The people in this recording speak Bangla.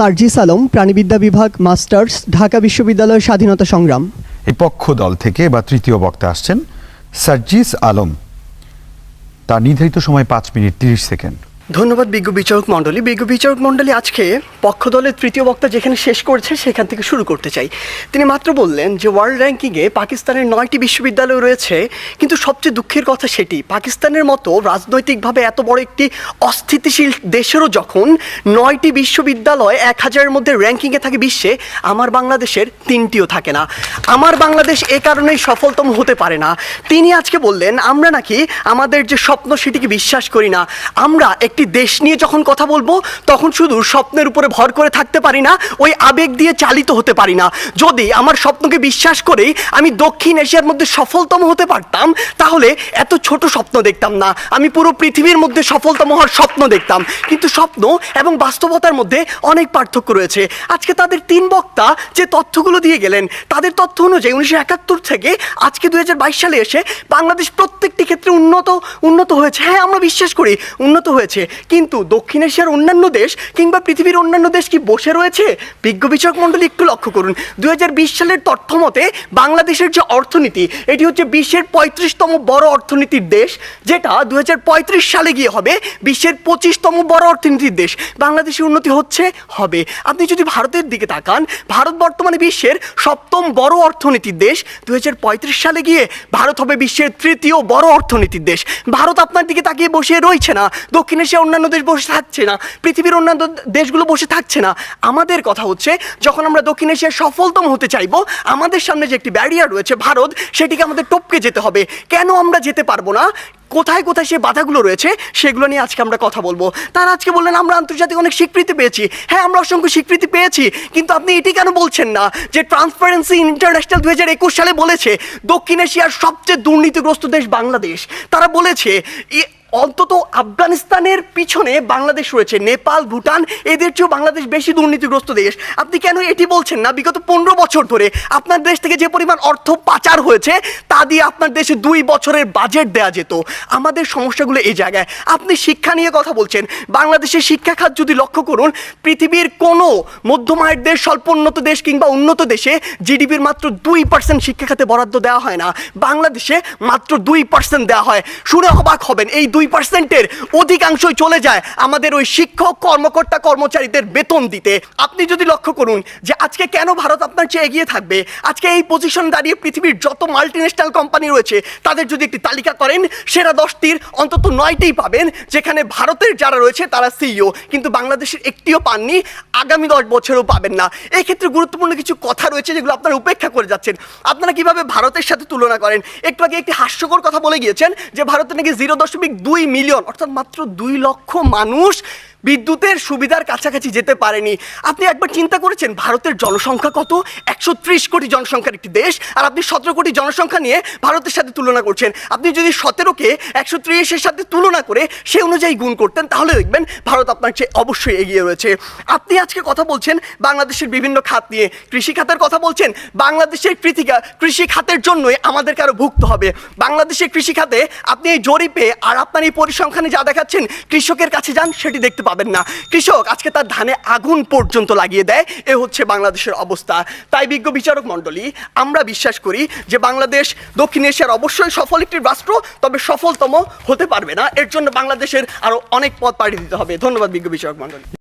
তারজিস আলম, প্রাণীবিদ্যা বিভাগ, মাস্টার্স, ঢাকা বিশ্ববিদ্যালয়, স্বাধীনতা সংগ্রাম। এই পক্ষ দল থেকে বা তৃতীয় বক্তা আসছেন সার্জিস আলম। তার নির্ধারিত সময় 5 মিনিট 30 সেকেন্ড। ধন্যবাদ বিজ্ঞ বিচারক মণ্ডলী। বিজ্ঞ বিচারক মণ্ডলী, আজকে পক্ষ দলের তৃতীয় বক্তা যেখানে শেষ করেছে সেখান থেকে শুরু করতে চাই। তিনি মাত্র বললেন যে ওয়ার্ল্ড র্যাঙ্কিংয়ে পাকিস্তানের 9টি বিশ্ববিদ্যালয় রয়েছে, কিন্তু সবচেয়ে দুঃখের কথা সেটি পাকিস্তানের মতো রাজনৈতিকভাবে এত বড় একটি অস্থিতিশীল দেশেরও যখন 9টি বিশ্ববিদ্যালয় 1000-এর মধ্যে র্যাঙ্কিংয়ে থাকে বিশ্বে, আমার বাংলাদেশের 3টিও থাকে না। আমার বাংলাদেশ এ কারণেই সফলতম হতে পারে না। তিনি আজকে বললেন আমরা নাকি আমাদের যে স্বপ্ন সেটিকে বিশ্বাস করি না। আমরা একটি দেশ নিয়ে যখন কথা বলবো তখন শুধু স্বপ্নের উপরে ভর করে থাকতে পারি না, ওই আবেগ দিয়ে চালিত হতে পারি না। যদি আমার স্বপ্নকে বিশ্বাস করেই আমি দক্ষিণ এশিয়ার মধ্যে সফলতম হতে পারতাম, তাহলে এত ছোট স্বপ্ন দেখতাম না, আমি পুরো পৃথিবীর মধ্যে সফলতম হওয়ার স্বপ্ন দেখতাম। কিন্তু স্বপ্ন এবং বাস্তবতার মধ্যে অনেক পার্থক্য রয়েছে। আজকে তাদের 3 বক্তা যে তথ্যগুলো দিয়ে গেলেন, তাদের তথ্য অনুযায়ী 1971 থেকে আজকে 2022 সালে এসে বাংলাদেশ প্রত্যেকটি ক্ষেত্রে উন্নত হয়েছে। হ্যাঁ, আমরা বিশ্বাস করি উন্নত হয়েছে, কিন্তু দক্ষিণ এশিয়ার অন্যান্য দেশ কিংবা পৃথিবীর অন্যান্য দেশ কি বসে রয়েছে? বিজ্ঞ বিচারক মণ্ডলী, একটু লক্ষ্য করুন, 2020 সালের তথ্য মতে বাংলাদেশের যে অর্থনীতি, এটি হচ্ছে বিশ্বের 35তম বড় অর্থনীতির দেশ, যেটা 2035 সালে গিয়ে হবে বিশ্বের 25তম বড় অর্থনীতির দেশ। বাংলাদেশের উন্নতি হচ্ছে, হবে। আপনি যদি ভারতের দিকে তাকান, ভারত বর্তমানে বিশ্বের 7ম বড় অর্থনীতির দেশ। 2035 সালে গিয়ে ভারত হবে বিশ্বের 3য় বড় অর্থনীতির দেশ। ভারত আপনার দিকে তাকিয়ে বসে রয়েছে না, দক্ষিণ এশিয়ার অন্যান্য দেশ বসে থাকছে না, পৃথিবীর অন্যান্য দেশগুলো বসে থাকছে না। আমাদের কথা হচ্ছে, যখন আমরা দক্ষিণ এশিয়ার সফলতম হতে চাইবো, আমাদের সামনে যে একটি ব্যারিয়ার রয়েছে ভারত, সেটিকে আমাদের টপকে যেতে হবে। কেন আমরা যেতে পারবো না, কোথায় কোথায় সে বাধাগুলো রয়েছে, সেগুলো নিয়ে আজকে আমরা কথা বলবো। তারা আজকে বললেন আমরা আন্তর্জাতিক অনেক স্বীকৃতি পেয়েছি। হ্যাঁ, আমরা অসংখ্য স্বীকৃতি পেয়েছি, কিন্তু আপনি এটি কেন বলছেন না যে ট্রান্সপারেন্সি ইন্টারন্যাশনাল 2021 সালে বলেছে দক্ষিণ এশিয়ার সবচেয়ে দুর্নীতিগ্রস্ত দেশ বাংলাদেশ। তারা বলেছে অন্তত আফগানিস্তানের পিছনে বাংলাদেশ রয়েছে, নেপাল, ভুটান, এদের চেয়েও বাংলাদেশ বেশি দুর্নীতিগ্রস্ত দেশ। আপনি কেন এটি বলছেন না? বিগত 15 বছর ধরে আপনার দেশ থেকে যে পরিমাণ অর্থ পাচার হয়েছে, তা দিয়ে আপনার দেশে 2 বছরের বাজেট দেওয়া যেত। আমাদের সমস্যাগুলো এই জায়গায়। আপনি শিক্ষা নিয়ে কথা বলছেন, বাংলাদেশের শিক্ষা খাত যদি লক্ষ্য করুন, পৃথিবীর কোনো মধ্যম আয়ের দেশ, স্বল্পোন্নত দেশ কিংবা উন্নত দেশে জিডিপির মাত্র 2% শিক্ষা খাতে বরাদ্দ দেওয়া হয় না, বাংলাদেশে মাত্র 2% দেওয়া হয়। শুনে অবাক হবেন, এই 2%-এর অধিকাংশই চলে যায় আমাদের ওই শিক্ষক, কর্মকর্তা, কর্মচারীদের বেতন দিতে। আপনি যদি লক্ষ্য করুন যে আজকে কেন ভারত আপনার চেয়ে এগিয়ে থাকবে, আজকে এই পজিশন দাঁড়িয়ে পৃথিবীর যত মাল্টিন্যাশনাল কোম্পানি রয়েছে তাদের যদি একটি তালিকা করেন, সেরা 10টির অন্তত 9টিই পাবেন যেখানে ভারতের যারা রয়েছে তারা সিইও, কিন্তু বাংলাদেশের একটিও পাননি, আগামী 10 বছরেও পাবেন না। এই ক্ষেত্রে গুরুত্বপূর্ণ কিছু কথা রয়েছে যেগুলো আপনারা উপেক্ষা করে যাচ্ছেন। আপনারা কিভাবে ভারতের সাথে তুলনা করেন? একটু আগে একটি হাস্যকর কথা বলে গিয়েছেন যে ভারতে নাকি 0.2 মিলিয়ন, অর্থাৎ মাত্র 2 লক্ষ মানুষ বিদ্যুতের সুবিধার কাছাকাছি যেতে পারেনি। আপনি একবার চিন্তা করেছেন ভারতের জনসংখ্যা কত? 130 কোটি জনসংখ্যার একটি দেশ, আর আপনি 17 কোটি জনসংখ্যা নিয়ে ভারতের সাথে তুলনা করছেন। আপনি যদি 17কে 130-এর সাথে তুলনা করে সে অনুযায়ী গুণ করতেন, তাহলে দেখবেন ভারত আপনার চেয়ে অবশ্যই এগিয়ে রয়েছে। আপনি আজকে কথা বলছেন বাংলাদেশের বিভিন্ন খাত নিয়ে, কৃষি খাতের কথা বলছেন। বাংলাদেশের কৃষি খাতের জন্যই আমাদেরকে আরো ভুগতে হবে। বাংলাদেশের কৃষি খাতে আপনি এই জরিপে আর আপনার এই পরিসংখ্যানে যা দেখাচ্ছেন, কৃষকের কাছে যান, সেটি দেখতে পাবেন না। কৃষক আজকে তার ধানে আগুন পর্যন্ত লাগিয়ে দেয়। এ হচ্ছে বাংলাদেশের অবস্থা। তাই বিজ্ঞ বিচারক মণ্ডলী, আমরা বিশ্বাস করি যে বাংলাদেশ দক্ষিণ এশিয়ার অবশ্যই সফল একটি রাষ্ট্র, তবে সফলতম হতে পারবে না। এর জন্য বাংলাদেশের আরো অনেক পথ পাড়ি দিতে হবে। ধন্যবাদ বিজ্ঞ বিচারক মণ্ডলী।